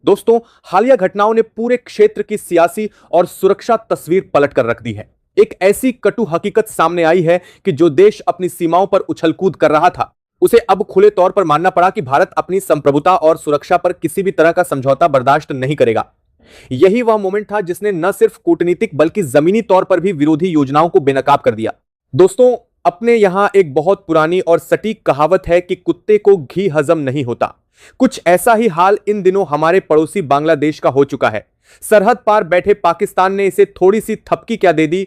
दोस्तों, हालिया घटनाओं ने पूरे क्षेत्र की सियासी और सुरक्षा तस्वीर पलट कर रख दी है। एक ऐसी कटु हकीकत सामने आई है कि जो देश अपनी सीमाओं पर उछल-कूद कर रहा था, उसे अब खुले तौर पर मानना पड़ा कि भारत अपनी संप्रभुता और सुरक्षा पर किसी भी तरह का समझौता बर्दाश्त नहीं करेगा। यही वह मोमेंट था जिसने न सिर्फ कूटनीतिक बल्कि जमीनी तौर पर भी विरोधी योजनाओं को बेनकाब कर दिया। दोस्तों, अपने यहां एक बहुत पुरानी और सटीक कहावत है कि कुत्ते को घी हजम नहीं होता। कुछ ऐसा ही हाल इन दिनों हमारे पड़ोसी बांग्लादेश का हो चुका है। सरहद पार बैठे पाकिस्तान ने इसे थोड़ी सी थपकी क्या दे दी,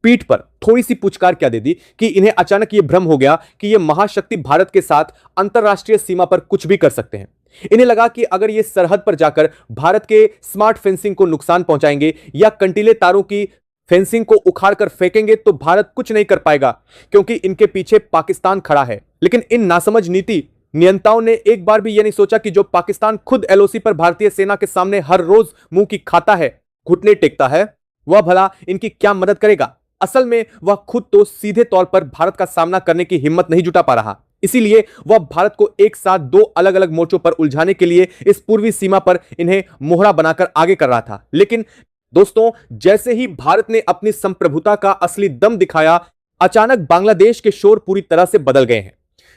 पीठ पर थोड़ी सी पुचकार क्या दे दी कि इन्हें अचानक यह भ्रम हो गया कि यह महाशक्ति भारत के साथ अंतरराष्ट्रीय सीमा पर कुछ भी कर सकते हैं। इन्हें लगा कि अगर ये सरहद पर जाकर भारत के स्मार्ट फेंसिंग को नुकसान पहुंचाएंगे या कंटीले तारों की फेंसिंग को उखाड़कर फेंकेंगे तो भारत कुछ नहीं कर पाएगा, क्योंकि इनके पीछे पाकिस्तान खड़ा है। लेकिन इन नासमझ नीति नियंताओं ने एक बार भी यह नहीं सोचा कि जो पाकिस्तान खुद एलओसी पर भारतीय सेना के सामने हर रोज मुंह की खाता है, घुटने टेकता है, वह भला इनकी क्या मदद करेगा। असल में वह खुद तो सीधे तौर पर भारत का सामना करने की हिम्मत नहीं जुटा पा रहा। इसीलिए वह भारत को एक साथ दो अलग अलग मोर्चों पर उलझाने के लिए इस पूर्वी सीमा पर इन्हें मोहरा बनाकर आगे कर रहा था। लेकिन दोस्तों, जैसे ही भारत ने अपनी संप्रभुता का असली दम दिखाया, अचानक बांग्लादेश के शोर पूरी तरह से बदल गए हैं।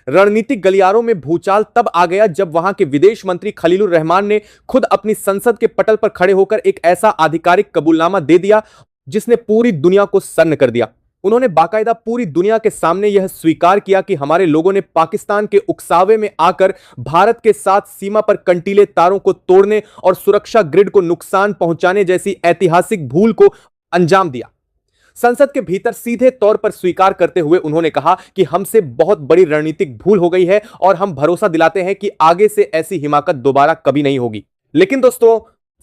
रणनीतिक गलियारों में भूचाल तब आ गया जब वहां के विदेश मंत्री खलीलुर रहमान ने खुद अपनी संसद के पटल पर खड़े होकर एक ऐसा आधिकारिक कबूलनामा दे दिया जिसने पूरी दुनिया को सन्न कर दिया। उन्होंने बाकायदा पूरी दुनिया के सामने यह स्वीकार किया कि हमारे लोगों ने पाकिस्तान के उकसावे में आकर भारत के साथ सीमा पर कंटीले तारों को तोड़ने और सुरक्षा ग्रिड को नुकसान पहुंचाने जैसी ऐतिहासिक भूल को अंजाम दिया। संसद के भीतर सीधे तौर पर स्वीकार करते हुए उन्होंने कहा कि हमसे बहुत बड़ी रणनीतिक भूल हो गई है और हम भरोसा दिलाते हैं कि आगे से ऐसी हिमाकत दोबारा कभी नहीं होगी। लेकिन दोस्तों,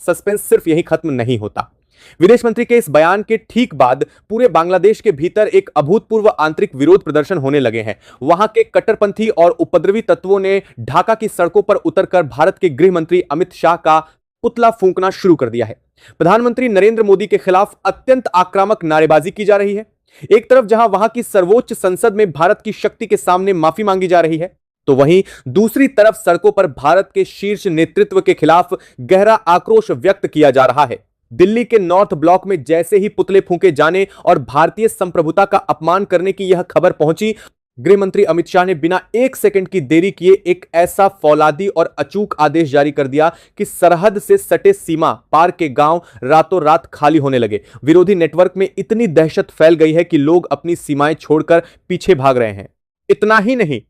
सस्पेंस सिर्फ यही खत्म नहीं होता। विदेश मंत्री के इस बयान के ठीक बाद पूरे बांग्लादेश के भीतर एक अभूतपूर्व आंतरिक विरोध प्रदर्शन होने लगे हैं। वहां के कट्टरपंथी और उपद्रवी तत्वों ने ढाका की सड़कों पर उतरकर भारत के गृह मंत्री अमित शाह का पुतला फूंकना शुरू कर दिया है। प्रधानमंत्री नरेंद्र मोदी के खिलाफ अत्यंत आक्रामक नारेबाजी की जा रही है। एक तरफ जहां वहां की सर्वोच्च संसद में भारत की शक्ति के सामने माफी मांगी जा रही है, तो वहीं दूसरी तरफ सड़कों पर भारत के शीर्ष नेतृत्व के खिलाफ गहरा आक्रोश व्यक्त किया जा रहा है। दिल्ली के नॉर्थ ब्लॉक में जैसे ही पुतले फूंके जाने और भारतीय संप्रभुता का अपमान करने की यह खबर पहुंची, गृह मंत्री अमित शाह ने बिना एक सेकंड की देरी किए एक ऐसा फौलादी और अचूक आदेश जारी कर दिया कि सरहद से सटे सीमा पार के गांव रातों रात खाली होने लगे। विरोधी नेटवर्क में इतनी दहशत फैल गई है कि लोग अपनी सीमाएं छोड़कर पीछे भाग रहे हैं। इतना ही नहीं,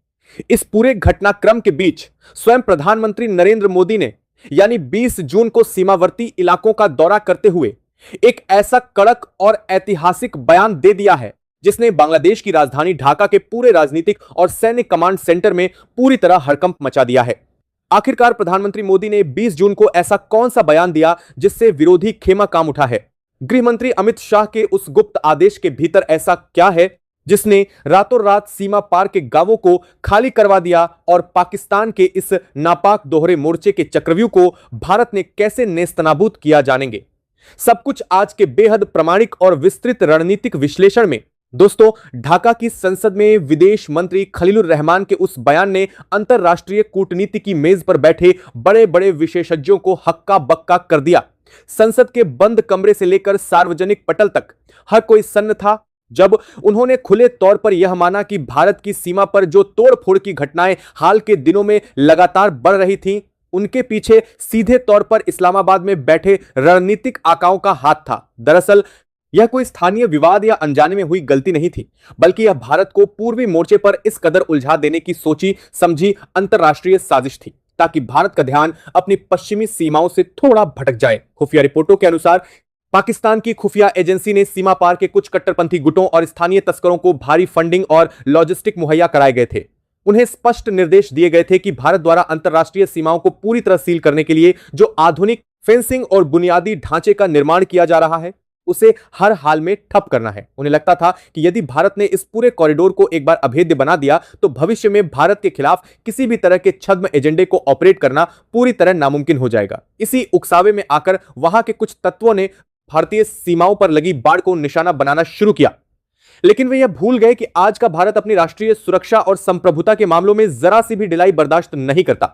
इस पूरे घटनाक्रम के बीच स्वयं प्रधानमंत्री नरेंद्र मोदी ने यानी 20 जून को सीमावर्ती इलाकों का दौरा करते हुए एक ऐसा कड़क और ऐतिहासिक बयान दे दिया है जिसने बांग्लादेश की राजधानी ढाका के पूरे राजनीतिक और सैन्य कमांड सेंटर में पूरी तरह हड़कंप मचा दिया है। आखिरकार प्रधानमंत्री मोदी ने 20 जून को ऐसा कौन सा बयान दिया जिससे विरोधी खेमा काम उठा है? गृह मंत्री अमित शाह के उस गुप्त आदेश के भीतर ऐसा क्या है जिसने रातों रात सीमा पार के गांवों को खाली करवा दिया और पाकिस्तान के इस नापाक दोहरे मोर्चे के चक्रव्यूह को भारत ने कैसे नेस्तनाबूद किया जानेंगे? सब कुछ आज के बेहद प्रामाणिक और विस्तृत रणनीतिक विश्लेषण में। दोस्तों, ढाका की संसद में विदेश मंत्री खलीलुर रहमान के उस बयान ने अंतरराष्ट्रीय कूटनीति की मेज पर बैठे बड़े बड़े विशेषज्ञों को हक्का बक्का कर दिया। संसद के बंद कमरे से लेकर सार्वजनिक पटल तक हर कोई सन्न था जब उन्होंने खुले तौर पर यह माना कि भारत की सीमा पर जो तोड़फोड़ की घटनाएं हाल के दिनों में लगातार बढ़ रही थीं, उनके पीछे सीधे तौर पर इस्लामाबाद में बैठे रणनीतिक आकाओं का हाथ था। दरअसल यह कोई स्थानीय विवाद या अनजाने में हुई गलती नहीं थी, बल्कि यह भारत को पूर्वी मोर्चे पर इस कदर उलझा देने की सोची समझी अंतरराष्ट्रीय साजिश थी ताकि भारत का ध्यान अपनी पश्चिमी सीमाओं से थोड़ा भटक जाए। खुफिया रिपोर्टों के अनुसार पाकिस्तान की खुफिया एजेंसी ने सीमा पार के कुछ कट्टरपंथी गुटों और स्थानीय तस्करों को भारी फंडिंग और लॉजिस्टिक मुहैया कराए गए थे। उन्हें स्पष्ट निर्देश दिए गए थे कि भारत द्वारा अंतरराष्ट्रीय सीमाओं को पूरी तरह सील करने के लिए जो आधुनिक फेंसिंग और बुनियादी ढांचे का निर्माण किया जा रहा है, उसे हर हाल में ठप करना है। उन्हें लगता था कि यदि भारत ने इस पूरे कॉरिडोर को एक बार अभेद्य बना दिया तो भविष्य में भारत के खिलाफ किसी भी तरह के छद्म एजेंडे को ऑपरेट करना पूरी तरह नामुमकिन हो जाएगा। इसी उकसावे में आकर वहां के कुछ तत्वों ने भारतीय सीमाओं पर लगी बाढ़ को निशाना बनाना शुरू किया। लेकिन वे यह भूल गए कि आज का भारत अपनी राष्ट्रीय सुरक्षा और संप्रभुता के मामलों में जरा सी भी ढिलाई बर्दाश्त नहीं करता।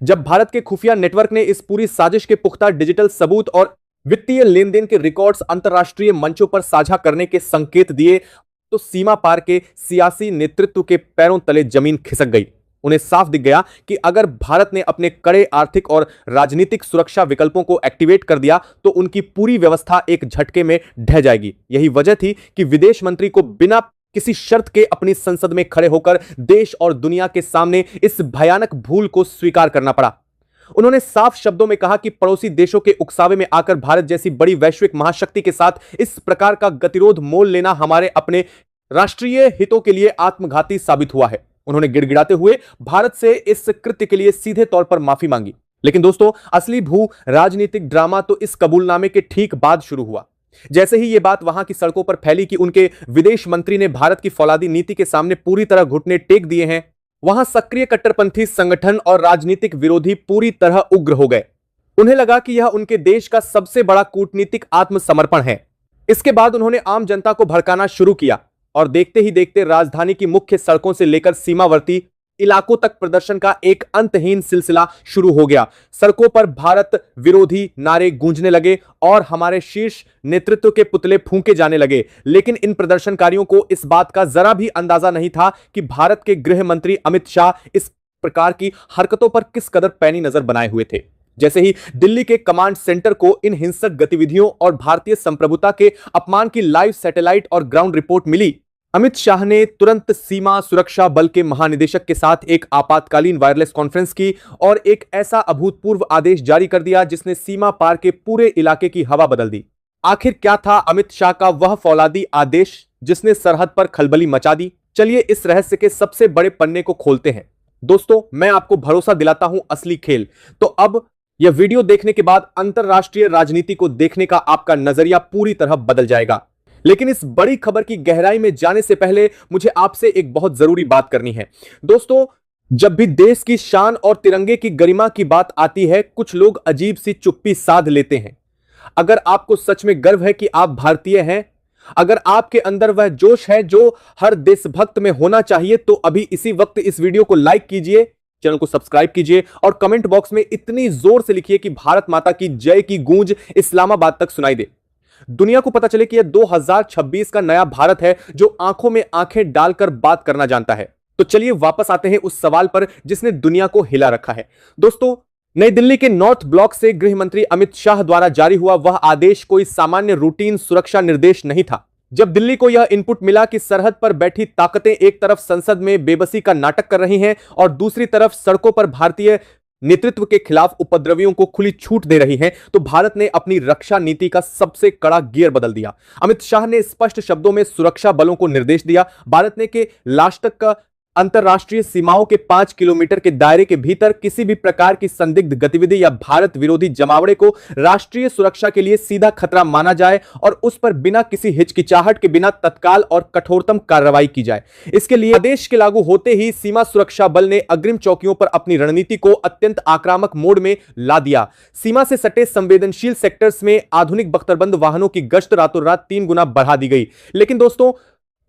जब भारत के खुफिया नेटवर्क ने इस पूरी साजिश के पुख्ता डिजिटल सबूत और वित्तीय लेन देन के रिकॉर्ड्स अंतर्राष्ट्रीय मंचों पर साझा करने के संकेत दिए, तो सीमा पार के सियासी नेतृत्व के पैरों तले जमीन खिसक गई। उन्हें साफ दिख गया कि अगर भारत ने अपने कड़े आर्थिक और राजनीतिक सुरक्षा विकल्पों को एक्टिवेट कर दिया तो उनकी पूरी व्यवस्था एक झटके में ढह जाएगी। यही वजह थी कि विदेश मंत्री को बिना किसी शर्त के अपनी संसद में खड़े होकर देश और दुनिया के सामने इस भयानक भूल को स्वीकार करना पड़ा। उन्होंने साफ शब्दों में कहा कि पड़ोसी देशों के उकसावे में आकर भारत जैसी बड़ी वैश्विक महाशक्ति के साथ इस प्रकार का गतिरोध मोल लेना हमारे अपने राष्ट्रीय हितों के लिए आत्मघाती साबित हुआ है। उन्होंने गिड़गिड़ाते हुए भारत से इस कृत्य के लिए सीधे तौर पर माफी मांगी। लेकिन दोस्तों, असली भू राजनीतिक ड्रामा तो इस कबूलनामे के ठीक बाद शुरू हुआ। जैसे ही यह बात वहां की सड़कों पर फैली कि उनके विदेश मंत्री ने भारत की फौलादी नीति के सामने पूरी तरह घुटने टेक दिए हैं, वहां सक्रिय कट्टरपंथी संगठन और राजनीतिक विरोधी पूरी तरह उग्र हो गए। उन्हें लगा कि यह उनके देश का सबसे बड़ा कूटनीतिक आत्मसमर्पण है। इसके बाद उन्होंने आम जनता को भड़काना शुरू किया और देखते ही देखते राजधानी की मुख्य सड़कों से लेकर सीमावर्ती इलाकों तक प्रदर्शन का एक अंतहीन सिलसिला शुरू हो गया। सड़कों पर भारत विरोधी नारे गूंजने लगे और हमारे शीर्ष नेतृत्व के पुतले फूंके जाने लगे। लेकिन इन प्रदर्शनकारियों को इस बात का जरा भी अंदाजा नहीं था कि भारत के गृह मंत्री अमित शाह इस प्रकार की हरकतों पर किस कदर पैनी नजर बनाए हुए थे। जैसे ही दिल्ली के कमांड सेंटर को इन हिंसक गतिविधियों और भारतीय संप्रभुता के अपमान की लाइव सैटेलाइट और ग्राउंड रिपोर्ट मिली, अमित शाह ने तुरंत सीमा सुरक्षा बल के महानिदेशक के साथ एक आपातकालीन वायरलेस कॉन्फ्रेंस की और एक ऐसा अभूतपूर्व आदेश जारी कर दिया जिसने सीमा पार के पूरे इलाके की हवा बदल दी। आखिर क्या था अमित शाह का वह फौलादी आदेश जिसने सरहद पर खलबली मचा दी? चलिए इस रहस्य के सबसे बड़े पन्ने को खोलते हैं। दोस्तों, मैं आपको भरोसा दिलाता हूं असली खेल। तो अब यह वीडियो देखने के बाद अंतरराष्ट्रीय राजनीति को देखने का आपका नजरिया पूरी तरह बदल जाएगा। लेकिन इस बड़ी खबर की गहराई में जाने से पहले मुझे आपसे एक बहुत जरूरी बात करनी है। दोस्तों, जब भी देश की शान और तिरंगे की गरिमा की बात आती है, कुछ लोग अजीब सी चुप्पी साध लेते हैं। अगर आपको सच में गर्व है कि आप भारतीय हैं, अगर आपके अंदर वह जोश है जो हर देशभक्त में होना चाहिए, तो अभी इसी वक्त इस वीडियो को लाइक कीजिए, चैनल को सब्सक्राइब कीजिए और कमेंट बॉक्स में इतनी जोर से लिखिए कि भारत माता की जय की गूंज इस्लामाबाद तक सुनाई दे। दुनिया को पता चले कि यह 2026 का नया भारत है जो आंखों में आंखें डालकर बात करना जानता है। तो चलिए वापस आते हैं उस सवाल पर जिसने दुनिया को हिला रखा है। दोस्तों, नई दिल्ली के नॉर्थ ब्लॉक से गृह मंत्री अमित शाह द्वारा जारी हुआ वह आदेश कोई सामान्य रूटीन सुरक्षा निर्देश नहीं था। जब दिल्ली को यह इनपुट मिला कि सरहद पर बैठी ताकतें एक तरफ संसद में बेबसी का नाटक कर रही हैं और दूसरी तरफ सड़कों पर भारतीय नेतृत्व के खिलाफ उपद्रवियों को खुली छूट दे रही हैं, तो भारत ने अपनी रक्षा नीति का सबसे कड़ा गियर बदल दिया। अमित शाह ने स्पष्ट शब्दों में सुरक्षा बलों को निर्देश दिया, भारत ने के लास्ट तक का अंतरराष्ट्रीय सीमाओं के 5 किलोमीटर के दायरे के भीतर किसी भी प्रकार की संदिग्ध गतिविधि या भारत विरोधी जमावड़े को राष्ट्रीय सुरक्षा के लिए सीधा खतरा माना जाए और उस पर बिना किसी हिचकिचाहट के बिना तत्काल और कठोरतम कार्रवाई की जाए। इसके लिए आदेश के लागू होते ही सीमा सुरक्षा बल ने अग्रिम चौकियों पर अपनी रणनीति को अत्यंत आक्रामक मोड में ला दिया। सीमा से सटे संवेदनशील सेक्टर्स में आधुनिक बख्तरबंद वाहनों की गश्त रातों रात 3 गुना बढ़ा दी गई। लेकिन दोस्तों,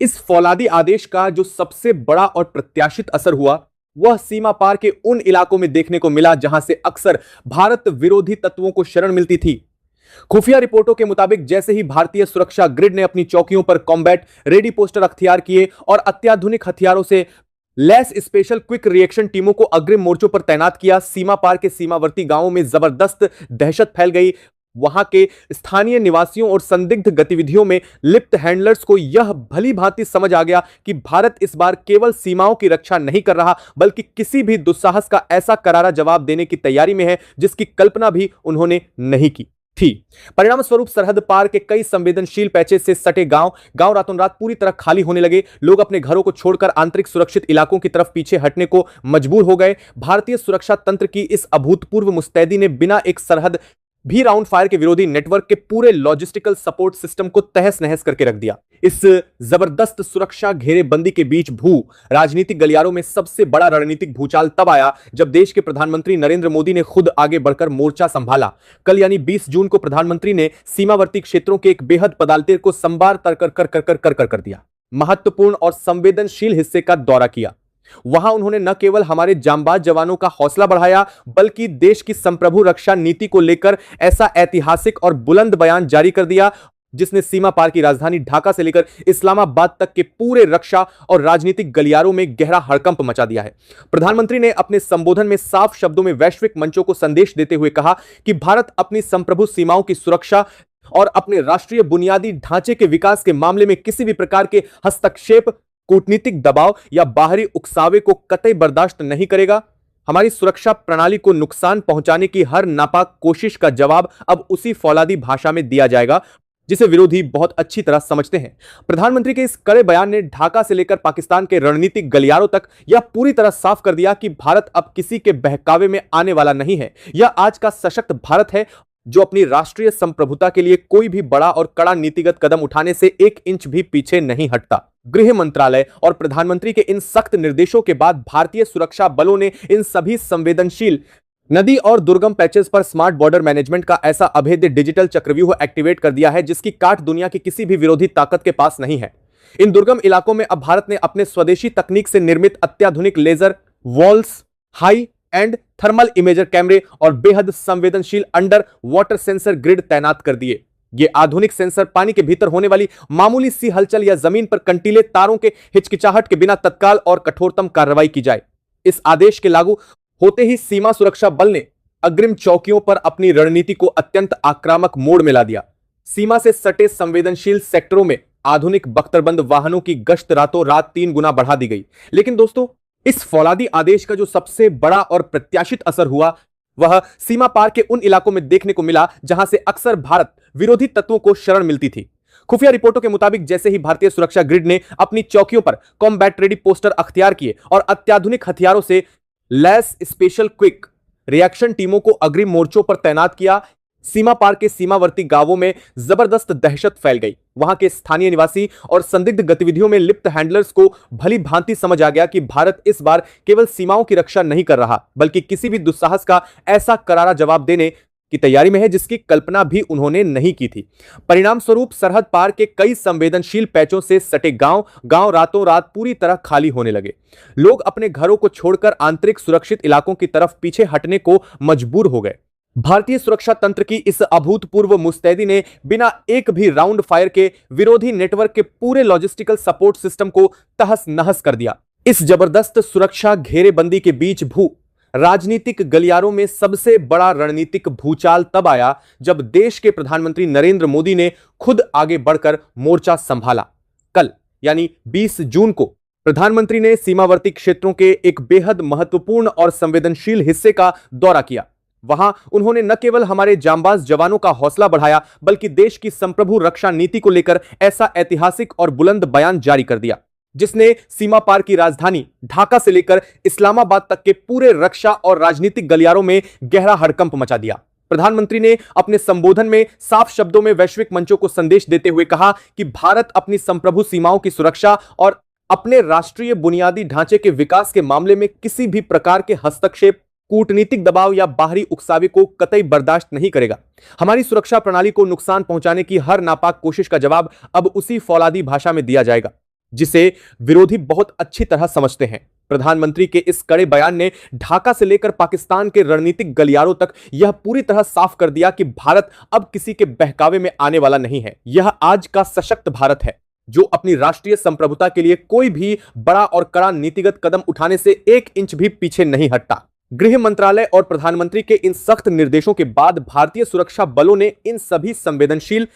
इस फौलादी आदेश का जो सबसे बड़ा और प्रत्याशित असर हुआ वह सीमा पार के उन इलाकों में देखने को मिला जहां से अक्सर भारत विरोधी तत्वों को शरण मिलती थी। खुफिया रिपोर्टों के मुताबिक जैसे ही भारतीय सुरक्षा ग्रिड ने अपनी चौकियों पर कॉम्बैट रेडी पोस्टर अख्तियार किए और अत्याधुनिक हथियारों से लैस स्पेशल क्विक रिएक्शन टीमों को अग्रिम मोर्चों पर तैनात किया, सीमा पार के सीमावर्ती गांवों में जबरदस्त दहशत फैल गई। वहां के स्थानीय निवासियों और संदिग्ध गतिविधियों में लिप्त हैंडलर्स को यह भली भांति समझ आ गया कि भारत इस बार केवल सीमाओं की रक्षा नहीं कर रहा बल्कि किसी भी दुस्साहस का ऐसा करारा जवाब देने की तैयारी में है जिसकी कल्पना भी उन्होंने नहीं की थी। परिणाम स्वरूप सरहद पार के कई संवेदनशील पैचेज से सटे गांव रातों रात पूरी तरह खाली होने लगे। लोग अपने घरों को छोड़कर आंतरिक सुरक्षित इलाकों की तरफ पीछे हटने को मजबूर हो गए। भारतीय सुरक्षा तंत्र की इस अभूतपूर्व मुस्तैदी ने बिना एक सरहद भी राउंड फायर के विरोधी नेटवर्क के पूरे लॉजिस्टिकल सपोर्ट सिस्टम को तहस नहस करके रख दिया। इस जबरदस्त सुरक्षा घेरेबंदी के बीच भू राजनीतिक गलियारों में सबसे बड़ा रणनीतिक भूचाल तब आया जब देश के प्रधानमंत्री नरेंद्र मोदी ने खुद आगे बढ़कर मोर्चा संभाला। कल यानी 20 जून को प्रधानमंत्री ने सीमावर्ती क्षेत्रों के एक बेहद पदालतेर को संबार कर दिया, महत्वपूर्ण और संवेदनशील हिस्से का दौरा किया। वहां उन्होंने न केवल हमारे जांबाज जवानों का हौसला बढ़ाया, बल्कि देश की संप्रभु रक्षा नीति को लेकर ऐसा ऐतिहासिक और बुलंद बयान जारी कर दिया जिसने सीमा पार की राजधानी ढाका से लेकर इस्लामाबाद तक के पूरे रक्षा और राजनीतिक गलियारों में गहरा हड़कंप मचा दिया है। प्रधानमंत्री ने अपने संबोधन में साफ शब्दों में वैश्विक मंचों को संदेश देते हुए कहा कि भारत अपनी संप्रभु सीमाओं की सुरक्षा और अपने राष्ट्रीय बुनियादी ढांचे के विकास के मामले में किसी भी प्रकार के हस्तक्षेप, कूटनीतिक दबाव या बाहरी उकसावे को कतई बर्दाश्त नहीं करेगा। हमारी सुरक्षा प्रणाली को नुकसान पहुंचाने की हर नापाक कोशिश का जवाब अब उसी फौलादी भाषा में दिया जाएगा जिसे विरोधी बहुत अच्छी तरह समझते हैं। प्रधानमंत्री के इस कड़े बयान ने ढाका से लेकर पाकिस्तान के रणनीतिक गलियारों तक यह पूरी तरह साफ कर दिया कि भारत अब किसी के बहकावे में आने वाला नहीं है। यह आज का सशक्त भारत है जो अपनी राष्ट्रीय संप्रभुता के लिए कोई भी बड़ा और कड़ा नीतिगत कदम उठाने से 1 इंच भी पीछे नहीं हटता। गृह मंत्रालय और प्रधानमंत्री के इन सख्त निर्देशों के बाद भारतीय सुरक्षा बलों ने इन सभी संवेदनशील नदी और दुर्गम पैचेस पर स्मार्ट बॉर्डर मैनेजमेंट का ऐसा अभेद्य डिजिटल चक्रव्यूह एक्टिवेट कर दिया है जिसकी काट दुनिया की किसी भी विरोधी ताकत के पास नहीं है। इन दुर्गम इलाकों में अब भारत ने अपने स्वदेशी तकनीक से निर्मित अत्याधुनिक laser walls, high end thermal imager कैमरे और बेहद संवेदनशील अंडर वाटर सेंसर ग्रिड तैनात कर दिए। ये आधुनिक सेंसर पानी के भीतर होने वाली मामूली सी हलचल या जमीन पर कंटीले तारों के हिचकिचाहट के बिना तत्काल और कठोरतम कार्रवाई की जाए। इस आदेश के लागू होते ही सीमा सुरक्षा बल ने अग्रिम चौकियों पर अपनी रणनीति को अत्यंत आक्रामक मोड में ला दिया। सीमा से सटे संवेदनशील सेक्टरों में आधुनिक बख्तरबंद वाहनों की गश्त रातों रात 3 गुना बढ़ा दी गई। लेकिन दोस्तों, इस फौलादी आदेश का जो सबसे बड़ा और प्रत्याशित असर हुआ वह सीमा पार के उन इलाकों में देखने को मिला जहां से अक्सर भारत विरोधी तत्वों को शरण मिलती थी। खुफिया रिपोर्टों के मुताबिक जैसे ही भारतीय सुरक्षा ग्रिड ने अपनी चौकियों पर कॉम्बैट रेडी पोस्टर अख्तियार किए और अत्याधुनिक हथियारों से लैस स्पेशल क्विक रिएक्शन टीमों को अग्रिम मोर्चों पर तैनात किया, सीमा पार के सीमावर्ती गांवों में जबरदस्त दहशत फैल गई। वहां के स्थानीय निवासी और संदिग्ध गतिविधियों में लिप्त हैंडलर्स को भली भांति समझ आ गया कि भारत इस बार केवल सीमाओं की रक्षा नहीं कर रहा बल्कि किसी भी दुस्साहस का ऐसा करारा जवाब देने की तैयारी में है जिसकी कल्पना भी उन्होंने नहीं की थी। परिणाम स्वरूप सरहद पार के कई संवेदनशील पैचों से सटे गांव रातों रात पूरी तरह खाली होने लगे। लोग अपने घरों को छोड़कर आंतरिक सुरक्षित इलाकों की तरफ पीछे हटने को मजबूर हो गए। भारतीय सुरक्षा तंत्र की इस अभूतपूर्व मुस्तैदी ने बिना एक भी राउंड फायर के विरोधी नेटवर्क के पूरे लॉजिस्टिकल सपोर्ट सिस्टम को तहस नहस कर दिया। इस जबरदस्त सुरक्षा घेरेबंदी के बीच राजनीतिक गलियारों में सबसे बड़ा रणनीतिक भूचाल तब आया जब देश के प्रधानमंत्री नरेंद्र मोदी ने खुद आगे बढ़कर मोर्चा संभाला। कल यानी 20 जून को प्रधानमंत्री ने सीमावर्ती क्षेत्रों के एक बेहद महत्वपूर्ण और संवेदनशील हिस्से का दौरा किया। वहां उन्होंने न केवल हमारे जांबाज जवानों का हौसला बढ़ाया बल्कि देश की संप्रभु रक्षा नीति को लेकर ऐसा ऐतिहासिक और बुलंद बयान जारी कर दिया जिसने सीमा पार की राजधानी ढाका से लेकर इस्लामाबाद तक के पूरे रक्षा और राजनीतिक गलियारों में गहरा हड़कंप मचा दिया। प्रधानमंत्री ने अपने संबोधन में साफ शब्दों में वैश्विक मंचों को संदेश देते हुए कहा कि भारत अपनी संप्रभु सीमाओं की सुरक्षा और अपने राष्ट्रीय बुनियादी ढांचे के विकास के मामले में किसी भी प्रकार के हस्तक्षेप, कूटनीतिक दबाव या बाहरी उकसावे को कतई बर्दाश्त नहीं करेगा। हमारी सुरक्षा प्रणाली को नुकसान पहुंचाने की हर नापाक कोशिश का जवाब अब उसी फौलादी भाषा में दिया जाएगा जिसे विरोधी बहुत अच्छी तरह समझते हैं। प्रधानमंत्री के इस कड़े बयान ने ढाका से लेकर पाकिस्तान के रणनीतिक गलियारों तक यह पूरी तरह साफ कर दिया कि भारत अब किसी के बहकावे में आने वाला नहीं है। यह आज का सशक्त भारत है जो अपनी राष्ट्रीय संप्रभुता के लिए कोई भी बड़ा और कड़ा नीतिगत कदम उठाने से 1 इंच भी पीछे नहीं हटता। गृह मंत्रालय और प्रधानमंत्री के इन सख्त निर्देशों के बाद भारतीय सुरक्षा बलों ने इन सभी संवेदनशील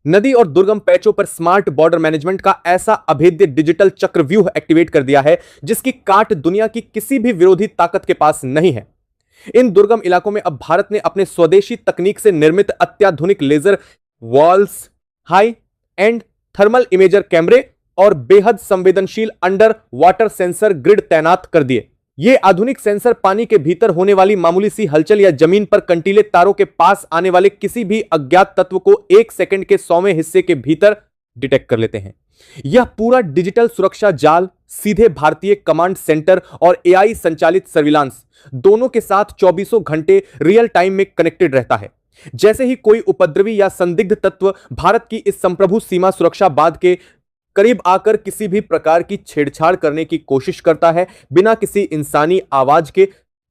नदी और दुर्गम पैचों पर स्मार्ट बॉर्डर मैनेजमेंट का ऐसा अभेद्य डिजिटल चक्रव्यूह एक्टिवेट कर दिया है जिसकी काट दुनिया की किसी भी विरोधी ताकत के पास नहीं है। इन दुर्गम इलाकों में अब भारत ने अपने स्वदेशी तकनीक से निर्मित अत्याधुनिक laser walls, high end thermal imager कैमरे और बेहद संवेदनशील अंडर वाटर सेंसर ग्रिड तैनात कर दिए। ये आधुनिक सेंसर पानी के भीतर होने वाली मामूली सी हलचल या जमीन पर कंटीले तारों के पास आने वाले किसी भी अज्ञात तत्व को 1 सेकंड के 100वें हिस्से के भीतर डिटेक्ट कर लेते हैं। यह पूरा डिजिटल सुरक्षा जाल सीधे भारतीय कमांड सेंटर और एआई संचालित सर्विलांस दोनों के साथ 24 घंटे रियल टाइम में कनेक्टेड रहता है। जैसे ही कोई उपद्रवी या संदिग्ध तत्व भारत की इस संप्रभु सीमा सुरक्षा बांध के करीब आकर किसी भी प्रकार की छेड़छाड़ करने की कोशिश करता है, बिना किसी इंसानी आवाज के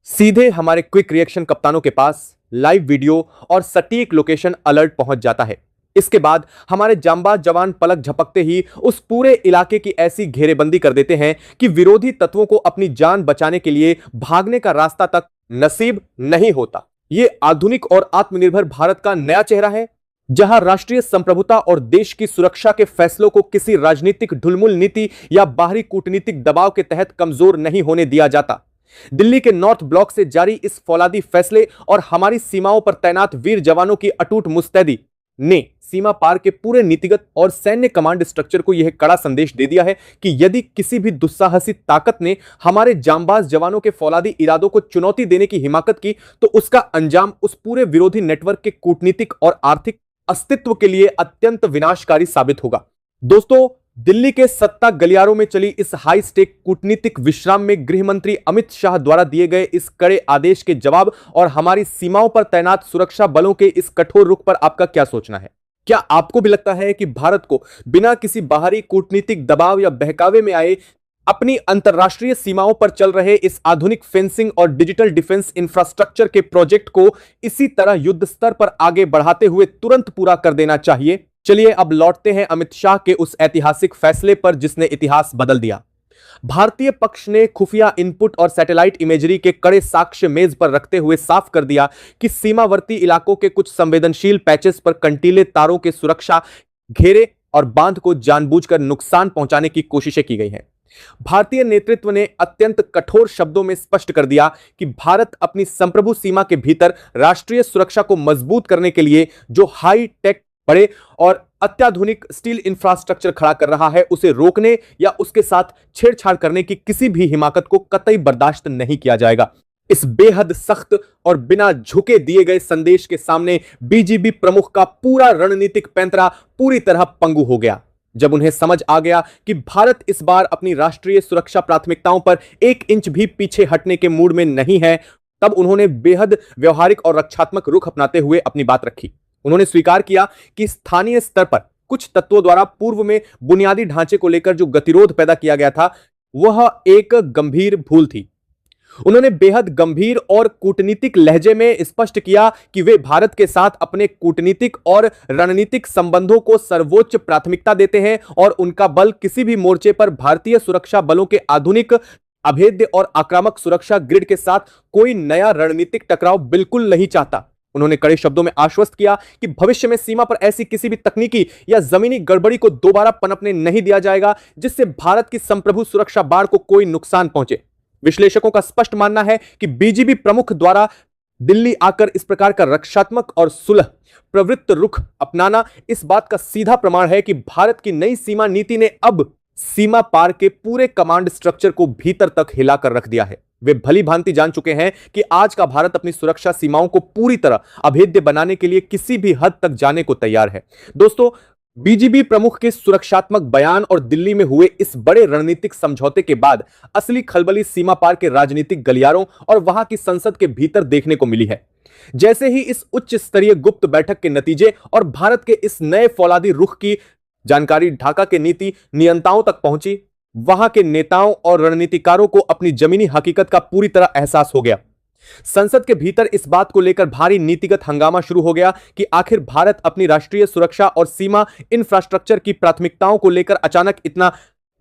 सीधे हमारे क्विक रिएक्शन कप्तानों के पास लाइव वीडियो और सटीक लोकेशन अलर्ट पहुंच जाता है। इसके बाद हमारे जांबाज जवान पलक झपकते ही उस पूरे इलाके की ऐसी घेरेबंदी कर देते हैं कि विरोधी तत्वों को अपनी जान बचाने के लिए भागने का रास्ता तक नसीब नहीं होता। यह आधुनिक और आत्मनिर्भर भारत का नया चेहरा है, जहां राष्ट्रीय संप्रभुता और देश की सुरक्षा के फैसलों को किसी राजनीतिक ढुलमुल नीति या बाहरी कूटनीतिक दबाव के तहत कमजोर नहीं होने दिया जाता। दिल्ली के नॉर्थ ब्लॉक से जारी इस फौलादी फैसले और हमारी सीमाओं पर तैनात वीर जवानों की अटूट मुस्तैदी ने सीमा पार के पूरे नीतिगत और सैन्य कमांड स्ट्रक्चर को यह कड़ा संदेश दे दिया है कि यदि किसी भी दुस्साहसी ताकत ने हमारे जांबाज जवानों के फौलादी इरादों को चुनौती देने की हिमाकत की, तो उसका अंजाम उस पूरे विरोधी नेटवर्क के कूटनीतिक और आर्थिक अस्तित्व के लिए अत्यंत विनाशकारी साबित होगा। दोस्तों, दिल्ली के सत्ता गलियारों में चली इस हाई स्टेक कूटनीतिक विश्राम में गृह मंत्री अमित शाह द्वारा दिए गए इस कड़े आदेश के जवाब और हमारी सीमाओं पर तैनात सुरक्षा बलों के इस कठोर रुख पर आपका क्या सोचना है? क्या आपको भी लगता है कि भारत को बिना किसी बाहरी कूटनीतिक दबाव या बहकावे में आए अपनी अंतरराष्ट्रीय सीमाओं पर चल रहे इस आधुनिक फेंसिंग और डिजिटल डिफेंस इंफ्रास्ट्रक्चर के प्रोजेक्ट को इसी तरह युद्ध स्तर पर आगे बढ़ाते हुए तुरंत पूरा कर देना चाहिए? चलिए अब लौटते हैं अमित शाह के उस ऐतिहासिक फैसले पर जिसने इतिहास बदल दिया। भारतीय पक्ष ने खुफिया इनपुट और सैटेलाइट इमेजरी के कड़े साक्ष्य मेज पर रखते हुए साफ कर दिया कि सीमावर्ती इलाकों के कुछ संवेदनशील पैचेस पर कंटीले तारों के सुरक्षा घेरे और बांध को जानबूझकर नुकसान पहुंचाने की कोशिशें की गई हैं। भारतीय नेतृत्व ने अत्यंत कठोर शब्दों में स्पष्ट कर दिया कि भारत अपनी संप्रभु सीमा के भीतर राष्ट्रीय सुरक्षा को मजबूत करने के लिए जो हाई टेक बड़े और अत्याधुनिक स्टील इंफ्रास्ट्रक्चर खड़ा कर रहा है, उसे रोकने या उसके साथ छेड़छाड़ करने की किसी भी हिमाकत को कतई बर्दाश्त नहीं किया जाएगा। इस बेहद सख्त और बिना झुके दिए गए संदेश के सामने बीजीबी प्रमुख का पूरा रणनीतिक पैंतरा पूरी तरह पंगु हो गया। जब उन्हें समझ आ गया कि भारत इस बार अपनी राष्ट्रीय सुरक्षा प्राथमिकताओं पर 1 इंच भी पीछे हटने के मूड में नहीं है, तब उन्होंने बेहद व्यवहारिक और रक्षात्मक रुख अपनाते हुए अपनी बात रखी। उन्होंने स्वीकार किया कि स्थानीय स्तर पर कुछ तत्वों द्वारा पूर्व में बुनियादी ढांचे को लेकर जो गतिरोध पैदा किया गया था, वह एक गंभीर भूल थी। उन्होंने बेहद गंभीर और कूटनीतिक लहजे में स्पष्ट किया कि वे भारत के साथ अपने कूटनीतिक और रणनीतिक संबंधों को सर्वोच्च प्राथमिकता देते हैं और उनका बल किसी भी मोर्चे पर भारतीय सुरक्षा बलों के आधुनिक, अभेद्य और आक्रामक सुरक्षा ग्रिड के साथ कोई नया रणनीतिक टकराव बिल्कुल नहीं चाहता। उन्होंने कड़े शब्दों में आश्वस्त किया कि भविष्य में सीमा पर ऐसी किसी भी तकनीकी या जमीनी गड़बड़ी को दोबारा पनपने नहीं दिया जाएगा जिससे भारत की संप्रभु सुरक्षा बाड़ को कोई नुकसान पहुंचे। विश्लेषकों का स्पष्ट मानना है कि बीजीबी प्रमुख द्वारा दिल्ली आकर इस प्रकार का रक्षात्मक और सुलह प्रवृत्त रुख अपनाना इस बात का सीधा प्रमाण है कि भारत की नई सीमा नीति ने अब सीमा पार के पूरे कमांड स्ट्रक्चर को भीतर तक हिलाकर रख दिया है। वे भली भांति जान चुके हैं कि आज का भारत अपनी सुरक्षा सीमाओं को पूरी तरह अभेद्य बनाने के लिए किसी भी हद तक जाने को तैयार है। दोस्तों, बीजीबी प्रमुख के सुरक्षात्मक बयान और दिल्ली में हुए इस बड़े रणनीतिक समझौते के बाद असली खलबली सीमा पार के राजनीतिक गलियारों और वहां की संसद के भीतर देखने को मिली है। जैसे ही इस उच्च स्तरीय गुप्त बैठक के नतीजे और भारत के इस नए फौलादी रुख की जानकारी ढाका के नीति नियंताओं तक पहुंची, वहां के नेताओं और रणनीतिकारों को अपनी जमीनी हकीकत का पूरी तरह एहसास हो गया। संसद के भीतर इस बात को लेकर भारी नीतिगत हंगामा शुरू हो गया कि आखिर भारत अपनी राष्ट्रीय सुरक्षा और सीमा इंफ्रास्ट्रक्चर की प्राथमिकताओं को लेकर अचानक इतना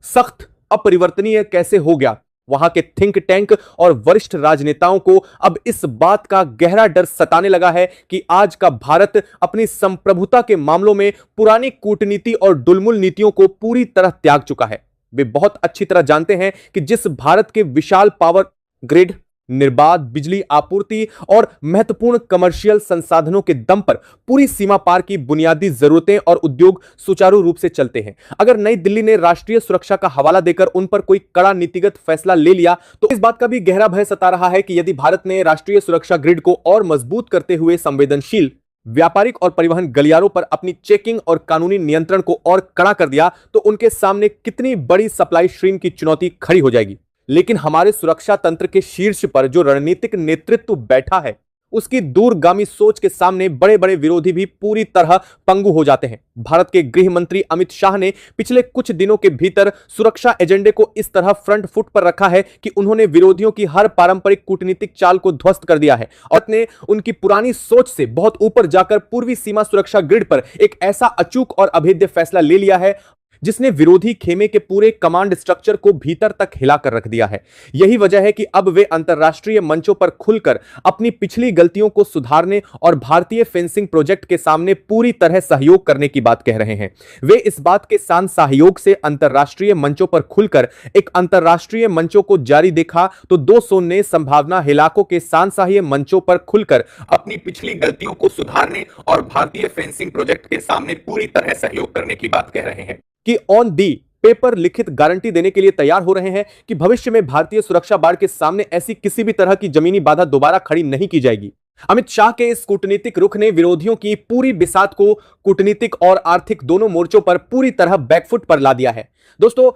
सख्त अपरिवर्तनीय कैसे हो गया। वहां के थिंक टैंक और वरिष्ठ राजनेताओं को अब इस बात का गहरा डर सताने लगा है कि आज का भारत अपनी संप्रभुता के मामलों में पुरानी कूटनीति और डुलमुल नीतियों को पूरी तरह त्याग चुका है। वे बहुत अच्छी तरह जानते हैं कि जिस भारत के विशाल पावर ग्रिड, निर्बाध बिजली आपूर्ति और महत्वपूर्ण कमर्शियल संसाधनों के दम पर पूरी सीमा पार की बुनियादी जरूरतें और उद्योग सुचारू रूप से चलते हैं, अगर नई दिल्ली ने राष्ट्रीय सुरक्षा का हवाला देकर उन पर कोई कड़ा नीतिगत फैसला ले लिया तो इस बात का भी गहरा भय सता रहा है कि यदि भारत ने राष्ट्रीय सुरक्षा ग्रिड को और मजबूत करते हुए संवेदनशील व्यापारिक और परिवहन गलियारों पर अपनी चेकिंग और कानूनी नियंत्रण को और कड़ा कर दिया तो उनके सामने कितनी बड़ी सप्लाई स्ट्रीम की चुनौती खड़ी हो जाएगी। लेकिन हमारे सुरक्षा तंत्र के शीर्ष पर जो रणनीतिक नेतृत्व बैठा है, उसकी दूरगामी सोच के सामने बड़े बड़े विरोधी भी पूरी तरह पंगु हो जाते हैं। भारत के गृह मंत्री अमित शाह ने पिछले कुछ दिनों के भीतर सुरक्षा एजेंडे को इस तरह फ्रंट फुट पर रखा है कि उन्होंने विरोधियों की हर पारंपरिक कूटनीतिक चाल को ध्वस्त कर दिया है और ने उनकी पुरानी सोच से बहुत ऊपर जाकर पूर्वी सीमा सुरक्षा ग्रिड पर एक ऐसा अचूक और अभेद्य फैसला ले लिया है जिसने विरोधी खेमे के पूरे कमांड स्ट्रक्चर को भीतर तक हिलाकर रख दिया है। यही वजह है कि अब वे अंतरराष्ट्रीय मंचों पर खुलकर अपनी पिछली गलतियों को सुधारने और भारतीय फेंसिंग प्रोजेक्ट के सामने पूरी तरह सहयोग करने की बात कह रहे हैं। वे इस बात के साथ सहयोग से अंतरराष्ट्रीय मंचों पर खुलकर एक अंतरराष्ट्रीय मंचों को जारी देखा तो 200 ने संभावना इलाकों के सांसाही मंचों पर खुलकर अपनी पिछली गलतियों को सुधारने और भारतीय फेंसिंग प्रोजेक्ट के सामने पूरी तरह सहयोग करने की बात कह रहे हैं कि ऑन दी पेपर लिखित गारंटी देने के लिए तैयार हो रहे हैं कि भविष्य में भारतीय सुरक्षा बाड़ के सामने ऐसी किसी भी तरह की जमीनी बाधा दोबारा खड़ी नहीं की जाएगी। अमित शाह के इस कूटनीतिक रुख ने विरोधियों की पूरी बिसात को कूटनीतिक और आर्थिक दोनों मोर्चों पर पूरी तरह बैकफुट पर ला दिया है। दोस्तों,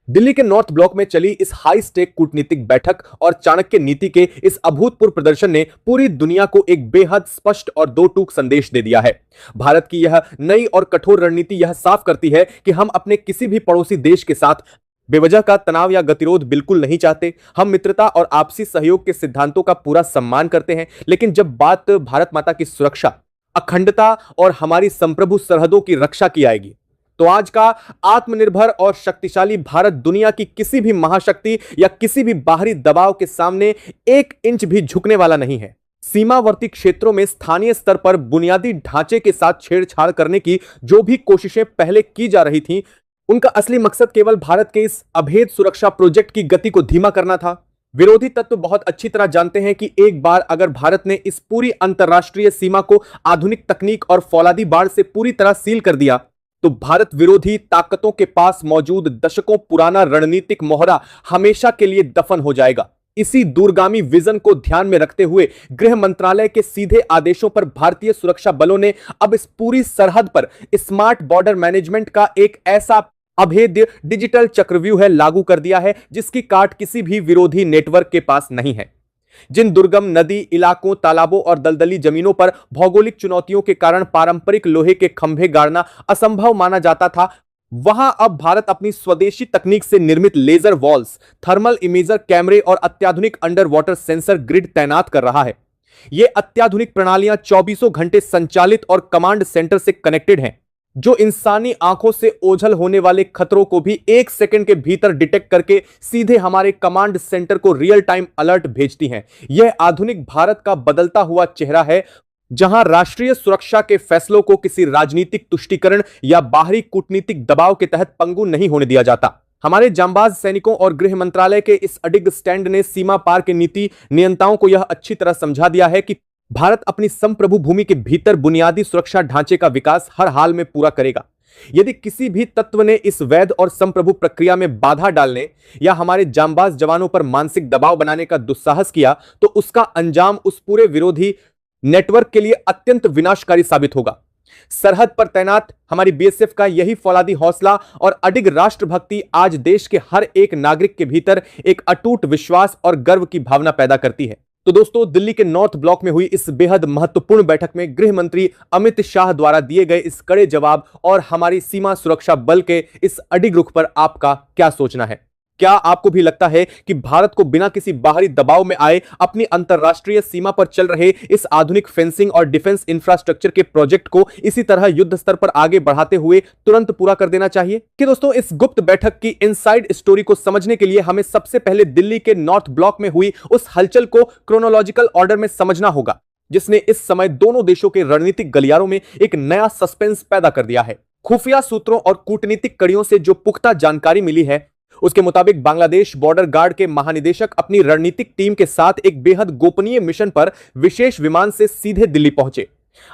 दिल्ली के नॉर्थ ब्लॉक में चली इस हाई स्टेक कूटनीतिक बैठक और चाणक्य नीति के इस अभूतपूर्व प्रदर्शन ने पूरी दुनिया को एक बेहद स्पष्ट और दो टूक संदेश दे दिया है। भारत की यह नई और कठोर रणनीति यह साफ करती है कि हम अपने किसी भी पड़ोसी देश के साथ बेवजह का तनाव या गतिरोध बिल्कुल नहीं चाहते। हम मित्रता और आपसी सहयोग के सिद्धांतों का पूरा सम्मान करते हैं, लेकिन जब बात भारत माता की सुरक्षा, अखंडता और हमारी संप्रभु सरहदों की रक्षा की आएगी तो आज का आत्मनिर्भर और शक्तिशाली भारत दुनिया की किसी भी महाशक्ति या किसी भी बाहरी दबाव के सामने 1 इंच भी झुकने वाला नहीं है। सीमावर्ती क्षेत्रों में स्थानीय स्तर पर बुनियादी ढांचे के साथ छेड़छाड़ करने की जो भी कोशिशें पहले की जा रही थीं, उनका असली मकसद केवल भारत के इस अभेद सुरक्षा प्रोजेक्ट की गति को धीमा करना था। विरोधी तत्व बहुत अच्छी तरह जानते हैं कि एक बार अगर भारत ने इस पूरी अंतरराष्ट्रीय सीमा को आधुनिक तकनीक और फौलादी बाड़ से पूरी तरह सील कर दिया तो भारत विरोधी ताकतों के पास मौजूद दशकों पुराना रणनीतिक मोहरा हमेशा के लिए दफन हो जाएगा। इसी दूरगामी विजन को ध्यान में रखते हुए गृह मंत्रालय के सीधे आदेशों पर भारतीय सुरक्षा बलों ने अब इस पूरी सरहद पर स्मार्ट बॉर्डर मैनेजमेंट का एक ऐसा अभेद्य डिजिटल चक्रव्यूह लागू कर दिया है जिसकी काट किसी भी विरोधी नेटवर्क के पास नहीं है। जिन दुर्गम नदी इलाकों, तालाबों और दलदली जमीनों पर भौगोलिक चुनौतियों के कारण पारंपरिक लोहे के खंभे गाड़ना असंभव माना जाता था, वहां अब भारत अपनी स्वदेशी तकनीक से निर्मित लेजर वॉल्स, थर्मल इमेजर कैमरे और अत्याधुनिक अंडर वाटर सेंसर ग्रिड तैनात कर रहा है। ये अत्याधुनिक प्रणालियां 24 घंटे संचालित और कमांड सेंटर से कनेक्टेड हैं, जो इंसानी आंखों से ओझल होने वाले खतरों को भी 1 सेकंड के भीतर डिटेक्ट करके सीधे हमारे कमांड सेंटर को रियल टाइम अलर्ट भेजती हैं। यह आधुनिक भारत का बदलता हुआ चेहरा है, जहां राष्ट्रीय सुरक्षा के फैसलों को किसी राजनीतिक तुष्टीकरण या बाहरी कूटनीतिक दबाव के तहत पंगु नहीं होने दिया जाता। हमारे जांबाज सैनिकों और गृह मंत्रालय के इस अडिग स्टैंड ने सीमा पार के नीति नियंताओं को यह अच्छी तरह समझा दिया है कि भारत अपनी संप्रभु भूमि के भीतर बुनियादी सुरक्षा ढांचे का विकास हर हाल में पूरा करेगा। यदि किसी भी तत्व ने इस वैध और संप्रभु प्रक्रिया में बाधा डालने या हमारे जांबाज जवानों पर मानसिक दबाव बनाने का दुस्साहस किया तो उसका अंजाम उस पूरे विरोधी नेटवर्क के लिए अत्यंत विनाशकारी साबित होगा। सरहद पर तैनात हमारी बीएसएफ का यही फौलादी हौसला और अडिग राष्ट्रभक्ति आज देश के हर एक नागरिक के भीतर एक अटूट विश्वास और गर्व की भावना पैदा करती है। तो दोस्तों, दिल्ली के नॉर्थ ब्लॉक में हुई इस बेहद महत्वपूर्ण बैठक में गृह मंत्री अमित शाह द्वारा दिए गए इस कड़े जवाब और हमारी सीमा सुरक्षा बल के इस अडिग रुख पर आपका क्या सोचना है? क्या आपको भी लगता है कि भारत को बिना किसी बाहरी दबाव में आए अपनी अंतरराष्ट्रीय सीमा पर चल रहे इस आधुनिक फेंसिंग और डिफेंस इंफ्रास्ट्रक्चर के प्रोजेक्ट को इसी तरह युद्ध स्तर पर आगे बढ़ाते हुए तुरंत पूरा कर देना चाहिए? कि दोस्तों, इस गुप्त बैठक की इनसाइड स्टोरी को समझने के लिए हमें सबसे पहले दिल्ली के नॉर्थ ब्लॉक में हुई उस हलचल को क्रोनोलॉजिकल ऑर्डर में समझना होगा, जिसने इस समय दोनों देशों के रणनीतिक गलियारों में एक नया सस्पेंस पैदा कर दिया है। खुफिया सूत्रों और कूटनीतिक कड़ियों से जो पुख्ता जानकारी मिली है, उसके मुताबिक बांग्लादेश बॉर्डर गार्ड के महानिदेशक अपनी रणनीतिक टीम के साथ एक बेहद गोपनीय मिशन पर विशेष विमान से सीधे दिल्ली पहुंचे।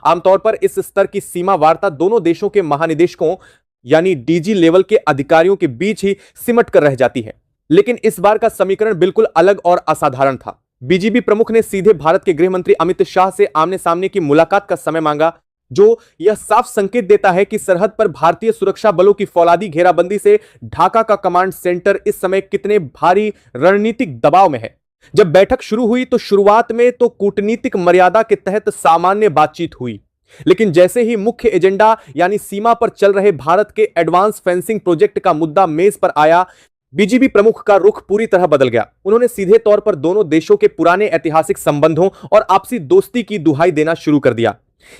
आमतौर पर इस स्तर की सीमा वार्ता दोनों देशों के महानिदेशकों यानी डीजी लेवल के अधिकारियों के बीच ही सिमट कर रह जाती है, लेकिन इस बार का समीकरण बिल्कुल अलग और असाधारण था। बीजीपी प्रमुख ने सीधे भारत के गृह मंत्री अमित शाह से आमने सामने की मुलाकात का समय मांगा, जो यह साफ संकेत देता है कि सरहद पर भारतीय सुरक्षा बलों की फौलादी घेराबंदी से ढाका का कमांड सेंटर इस समय कितने भारी रणनीतिक दबाव में है। जब बैठक शुरू हुई तो शुरुआत में तो कूटनीतिक मर्यादा के तहत सामान्य बातचीत हुई, लेकिन जैसे ही मुख्य एजेंडा यानी सीमा पर चल रहे भारत के एडवांस फेंसिंग प्रोजेक्ट का मुद्दा मेज पर आया, बीजीपी प्रमुख का रुख पूरी तरह बदल गया। उन्होंने सीधे तौर पर दोनों देशों के पुराने ऐतिहासिक संबंधों और आपसी दोस्ती की दुहाई देना शुरू कर दिया।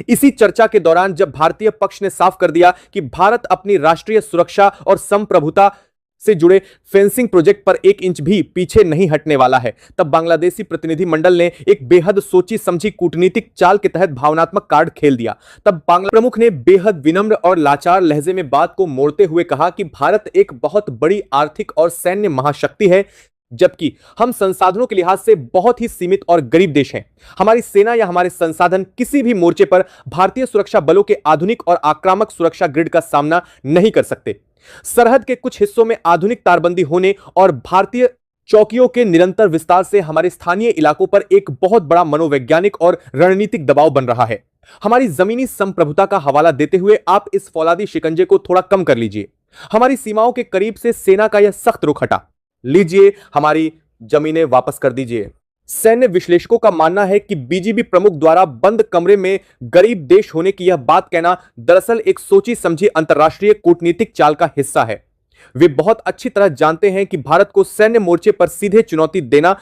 इसी चर्चा के दौरान जब भारतीय पक्ष ने साफ कर दिया कि भारत अपनी राष्ट्रीय सुरक्षा और संप्रभुता से जुड़े फेंसिंग प्रोजेक्ट पर 1 इंच भी पीछे नहीं हटने वाला है, तब बांग्लादेशी प्रतिनिधिमंडल ने एक बेहद सोची समझी कूटनीतिक चाल के तहत भावनात्मक कार्ड खेल दिया। तब बांग्ला प्रमुख ने बेहद विनम्र और लाचार लहजे में बात को मोड़ते हुए कहा कि भारत एक बहुत बड़ी आर्थिक और सैन्य महाशक्ति है, जबकि हम संसाधनों के लिहाज से बहुत ही सीमित और गरीब देश हैं। हमारी सेना या हमारे संसाधन किसी भी मोर्चे पर भारतीय सुरक्षा बलों के आधुनिक और आक्रामक सुरक्षा ग्रिड का सामना नहीं कर सकते। सरहद के कुछ हिस्सों में आधुनिक तारबंदी होने और भारतीय चौकियों के निरंतर विस्तार से हमारे स्थानीय इलाकों पर एक बहुत बड़ा मनोवैज्ञानिक और रणनीतिक दबाव बन रहा है। हमारी जमीनी संप्रभुता का हवाला देते हुए आप इस फौलादी शिकंजे को थोड़ा कम कर लीजिए। हमारी सीमाओं के करीब से सेना का यह सख्त रुख हटा लीजिए, हमारी जमीनें वापस कर दीजिए। सैन्य विश्लेषकों का मानना है कि बीजीपी प्रमुख द्वारा बंद कमरे में गरीब देश होने की यह बात कहना दरअसल एक सोची समझी अंतर्राष्ट्रीय कूटनीतिक चाल का हिस्सा है। वे बहुत अच्छी तरह जानते हैं कि भारत को सैन्य मोर्चे पर सीधे चुनौती देना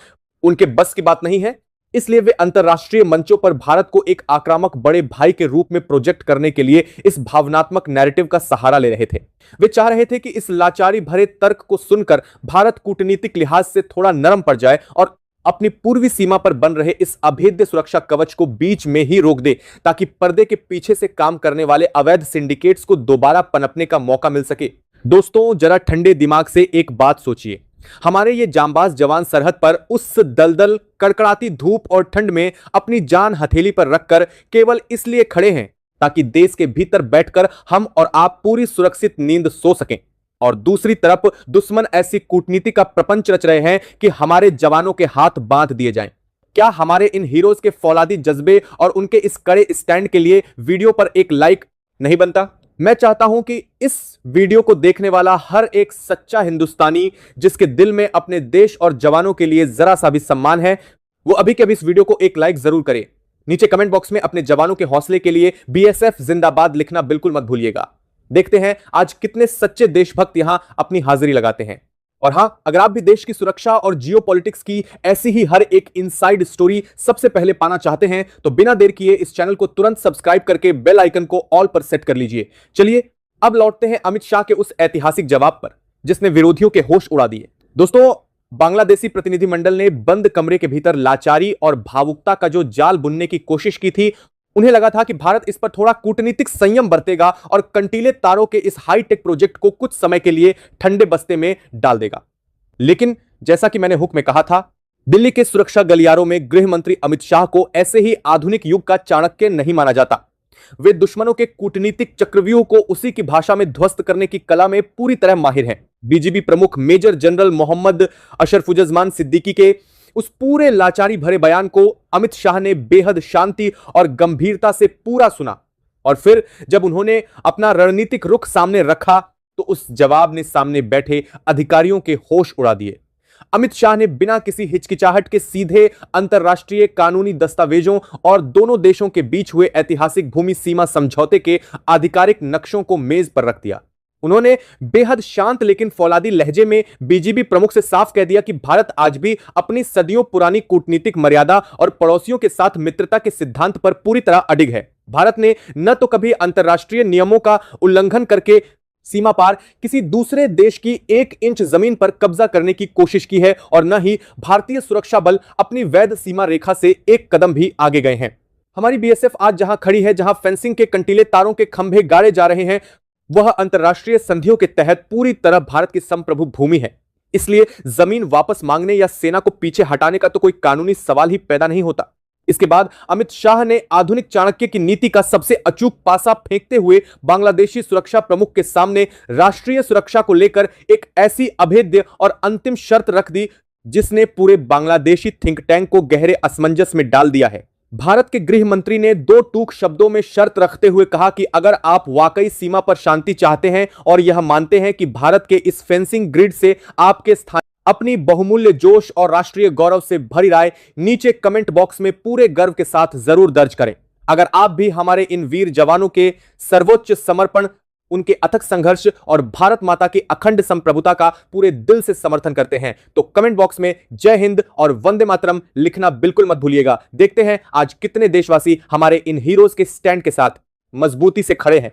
उनके बस की बात नहीं है, इसलिए वे अंतर्राष्ट्रीय मंचों पर भारत को एक आक्रामक बड़े भाई के रूप में प्रोजेक्ट करने के लिए इस भावनात्मक नैरेटिव का सहारा ले रहे थे। वे चाह रहे थे कि इस लाचारी भरे तर्क को सुनकर भारत कूटनीतिक लिहाज से थोड़ा नरम पड़ जाए और अपनी पूर्वी सीमा पर बन रहे इस अभेद्य सुरक्षा कवच को बीच में ही रोक दे, ताकि पर्दे के पीछे से काम करने वाले अवैध सिंडिकेट्स को दोबारा पनपने का मौका मिल सके। दोस्तों, जरा ठंडे दिमाग से एक बात सोचिए। हमारे ये जांबाज जवान सरहद पर उस दलदल कड़कड़ाती धूप और ठंड में अपनी जान हथेली पर रखकर केवल इसलिए खड़े हैं ताकि देश के भीतर बैठकर हम और आप पूरी सुरक्षित नींद सो सकें, और दूसरी तरफ दुश्मन ऐसी कूटनीति का प्रपंच रच रहे हैं कि हमारे जवानों के हाथ बांध दिए जाएं। क्या हमारे इन हीरोज के फौलादी जज्बे और उनके इस कड़े स्टैंड के लिए वीडियो पर एक लाइक नहीं बनता? मैं चाहता हूं कि इस वीडियो को देखने वाला हर एक सच्चा हिंदुस्तानी जिसके दिल में अपने देश और जवानों के लिए जरा सा भी सम्मान है, वो अभी के अभी इस वीडियो को एक लाइक जरूर करे। नीचे कमेंट बॉक्स में अपने जवानों के हौसले के लिए बीएसएफ जिंदाबाद लिखना बिल्कुल मत भूलिएगा। देखते हैं आज कितने सच्चे देशभक्त यहां अपनी हाजिरी लगाते हैं। और हां, अगर आप भी देश की सुरक्षा और जियोपॉलिटिक्स की ऐसी ही हर एक इनसाइड स्टोरी सबसे पहले पाना चाहते हैं तो बिना देर किए इस चैनल को तुरंत सब्सक्राइब करके बेल आइकन को ऑल पर सेट कर लीजिए। चलिए अब लौटते हैं अमित शाह के उस ऐतिहासिक जवाब पर जिसने विरोधियों के होश उड़ा दिए। दोस्तों, बांग्लादेशी प्रतिनिधिमंडल ने बंद कमरे के भीतर लाचारी और भावुकता का जो जाल बुनने की कोशिश की थी, उन्हें लगा था कि भारत इस पर थोड़ा कूटनीतिक संयम बरतेगा और कंटीले तारों के इस हाईटेक प्रोजेक्ट को कुछ समय के लिए ठंडे बस्ते में डाल देगा। लेकिन जैसा कि मैंने हुक में कहा था, दिल्ली के सुरक्षा गलियारों में गृह मंत्री अमित शाह को ऐसे ही आधुनिक युग का चाणक्य नहीं माना जाता। वे दुश्मनों के कूटनीतिक चक्रव्यूह को उसी की भाषा में ध्वस्त करने की कला में पूरी तरह माहिर हैं। बीजीपी प्रमुख मेजर जनरल मोहम्मद अशरफुज्जमान सिद्दीकी के उस पूरे लाचारी भरे बयान को अमित शाह ने बेहद शांति और गंभीरता से पूरा सुना, और फिर जब उन्होंने अपना रणनीतिक रुख सामने रखा तो उस जवाब ने सामने बैठे अधिकारियों के होश उड़ा दिए। अमित शाह ने बिना किसी हिचकिचाहट के सीधे अंतर्राष्ट्रीय कानूनी दस्तावेजों और दोनों देशों के बीच हुए ऐतिहासिक भूमि सीमा समझौते के आधिकारिक नक्शों को मेज पर रख दिया। उन्होंने बेहद शांत लेकिन फौलादी लहजे में बीजीपी प्रमुख से साफ कह दिया कि भारत आज भी अपनी सदियों पुरानी कूटनीतिक मर्यादा और पड़ोसियों के साथ मित्रता के सिद्धांत पर पूरी तरह अडिग है। भारत ने न तो कभी अंतर्राष्ट्रीय नियमों का उल्लंघन करके सीमा पार किसी दूसरे देश की 1 इंच जमीन पर कब्जा करने की कोशिश की है, और न ही भारतीय सुरक्षा बल अपनी वैध सीमा रेखा से एक कदम भी आगे गए हैं। हमारी बीएसएफ आज जहां खड़ी है, जहां फेंसिंग के कंटीले तारों के खंभे गाड़े जा रहे हैं, वह अंतर्राष्ट्रीय संधियों के तहत पूरी तरह भारत की संप्रभु भूमि है। इसलिए जमीन वापस मांगने या सेना को पीछे हटाने का तो कोई कानूनी सवाल ही पैदा नहीं होता। इसके बाद अमित शाह ने आधुनिक चाणक्य की नीति का सबसे अचूक पासा फेंकते हुए बांग्लादेशी सुरक्षा प्रमुख के सामने राष्ट्रीय सुरक्षा को लेकर एक ऐसी अभेद्य और अंतिम शर्त रख दी जिसने पूरे बांग्लादेशी थिंक टैंक को गहरे असमंजस में डाल दिया है। भारत के गृह मंत्री ने 2 टूक शब्दों में शर्त रखते हुए कहा कि अगर आप वाकई सीमा पर शांति चाहते हैं और यह मानते हैं कि भारत के इस फेंसिंग ग्रिड से आपके स्थान अपनी बहुमूल्य जोश और राष्ट्रीय गौरव से भरी राय नीचे कमेंट बॉक्स में पूरे गर्व के साथ जरूर दर्ज करें। अगर आप भी हमारे इन वीर जवानों के सर्वोच्च समर्पण, उनके अथक संघर्ष और भारत माता की अखंड संप्रभुता का पूरे दिल से समर्थन करते हैं तो कमेंट बॉक्स में जय हिंद और वंदे मातरम लिखना बिल्कुल मत भूलिएगा। देखते हैं आज कितने देशवासी हमारे इन हीरोज के स्टैंड के साथ मजबूती से खड़े हैं।